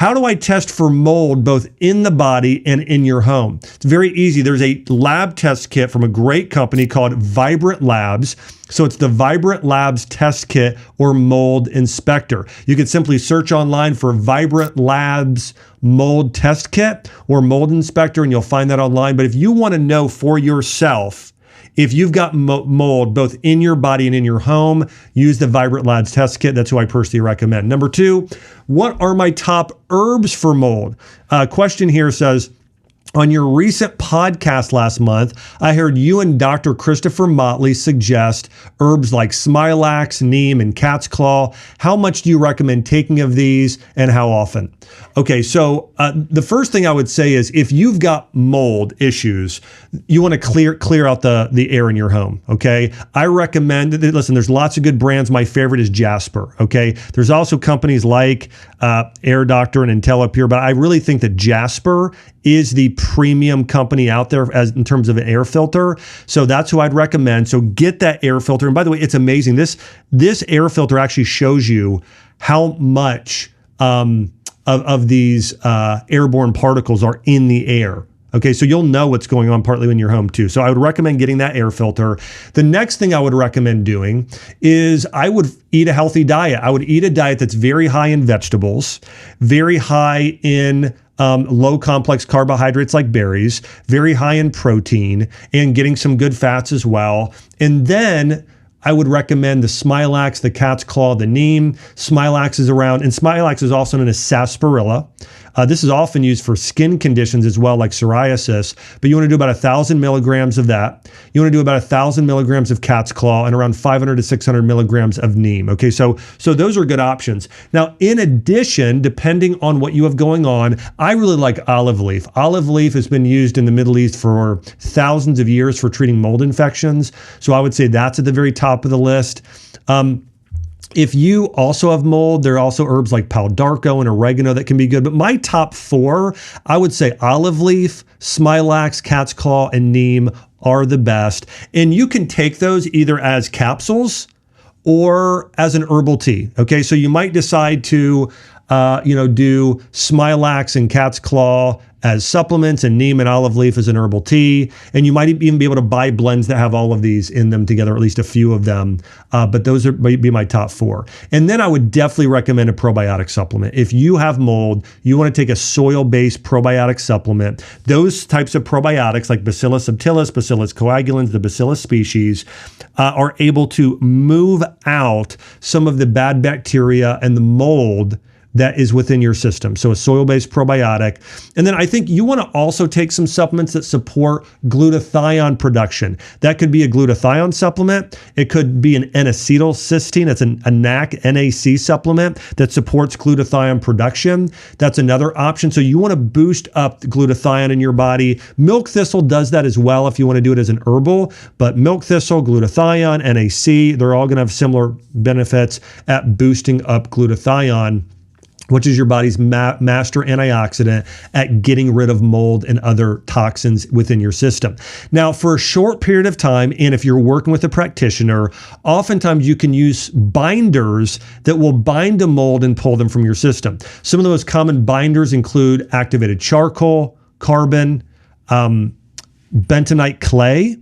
How do I test for mold both in the body and in your home? It's very easy. There's a lab test kit from a great company called Vibrant Labs. So it's the Vibrant Labs test kit or mold inspector. You can simply search online for Vibrant Labs mold test kit or mold inspector, and you'll find that online. But if you want to know for yourself if you've got mold both in your body and in your home, use the Vibrant Labs test kit. That's who I personally recommend. Number 2, what are my top herbs for mold? Question here says, on your recent podcast last month, I heard you and Dr. Christopher Motley suggest herbs like Smilax, neem, and cat's claw. How much do you recommend taking of these and how often? Okay, so the first thing I would say is if you've got mold issues, you want to clear out the air in your home, okay? I recommend, listen, there's lots of good brands. My favorite is Jaspr, okay? There's also companies like Air Doctor and IntelliPure, but I really think that Jaspr is the premium company out there as in terms of an air filter. So that's who I'd recommend. So get that air filter. And by the way, it's amazing. This air filter actually shows you how much of these airborne particles are in the air. Okay, so you'll know what's going on partly in your home too. So I would recommend getting that air filter. The next thing I would recommend doing is I would eat a healthy diet. I would eat a diet that's very high in vegetables, very high in low complex carbohydrates like berries, very high in protein, and getting some good fats as well. And then I would recommend the Smilax, the cat's claw, the neem. Smilax is around, and Smilax is also known as sarsaparilla. This is often used for skin conditions as well, like psoriasis, but you want to do about 1,000 milligrams of that. You want to do about 1,000 milligrams of cat's claw and around 500 to 600 milligrams of neem. Okay, so those are good options. Now, in addition, depending on what you have going on, I really like olive leaf. Olive leaf has been used in the Middle East for thousands of years for treating mold infections. So I would say that's at the very top of the list. If you also have mold, there are also herbs like palo d'arco and oregano that can be good. But my top 4, I would say olive leaf, Smilax, cat's claw, and neem are the best. And you can take those either as capsules or as an herbal tea. Okay, so you might decide to do Smilax and cat's claw as supplements and neem and olive leaf as an herbal tea. And you might even be able to buy blends that have all of these in them together, or at least a few of them. But those might be my top 4. And then I would definitely recommend a probiotic supplement. If you have mold, you want to take a soil-based probiotic supplement. Those types of probiotics like Bacillus subtilis, Bacillus coagulans, the Bacillus species, are able to move out some of the bad bacteria and the mold that is within your system. So a soil-based probiotic. And then I think you want to also take some supplements that support glutathione production. That could be a glutathione supplement. It could be an N-acetylcysteine. That's a NAC supplement that supports glutathione production. That's another option. So you want to boost up the glutathione in your body. Milk thistle does that as well if you want to do it as an herbal. But milk thistle, glutathione, NAC, they're all going to have similar benefits at boosting up glutathione, which is your body's master antioxidant at getting rid of mold and other toxins within your system. Now, for a short period of time, and if you're working with a practitioner, oftentimes you can use binders that will bind to mold and pull them from your system. Some of the most common binders include activated charcoal, carbon, bentonite clay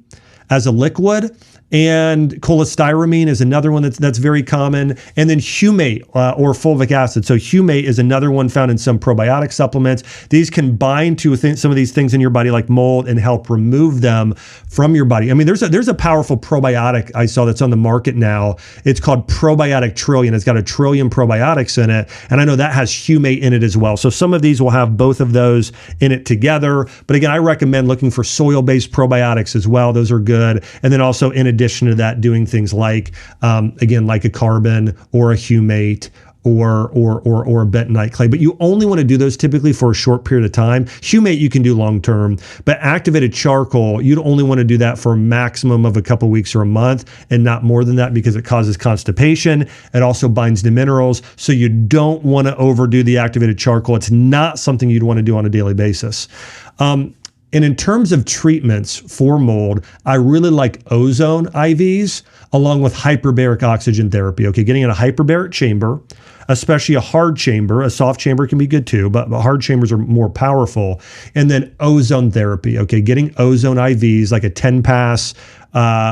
as a liquid, and cholestyramine is another one that's very common. And then humate or fulvic acid. So humate is another one found in some probiotic supplements. These can bind to some of these things in your body like mold and help remove them from your body. I mean, there's a powerful probiotic I saw that's on the market now. It's called Probiotic Trillion. It's got 1 trillion probiotics in it. And I know that has humate in it as well. So some of these will have both of those in it together. But again, I recommend looking for soil-based probiotics as well. Those are good. And then also in addition to that, doing things like, again, like a carbon or a humate or a bentonite clay. But you only want to do those typically for a short period of time. Humate you can do long-term, but activated charcoal, you'd only want to do that for a maximum of a couple weeks or a month and not more than that because it causes constipation. It also binds to minerals. So you don't want to overdo the activated charcoal. It's not something you'd want to do on a daily basis. And in terms of treatments for mold, I really like ozone IVs along with hyperbaric oxygen therapy. Okay, getting in a hyperbaric chamber, especially a hard chamber. A soft chamber can be good too, but hard chambers are more powerful. And then ozone therapy. Okay, getting ozone IVs, like a 10 pass,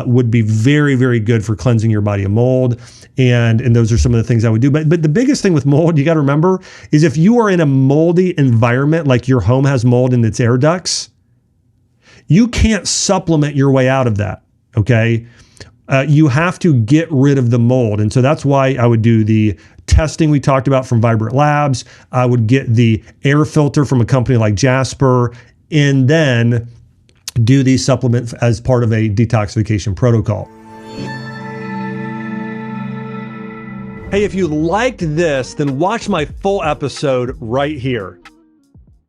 would be very, very good for cleansing your body of mold. And those are some of the things I would do. But the biggest thing with mold, you got to remember, is if you are in a moldy environment, like your home has mold in its air ducts, you can't supplement your way out of that. Okay. You have to get rid of the mold. And so that's why I would do the testing we talked about from Vibrant Labs. I would get the air filter from a company like Jaspr, and then do these supplements as part of a detoxification protocol. Hey, if you liked this, then watch my full episode right here.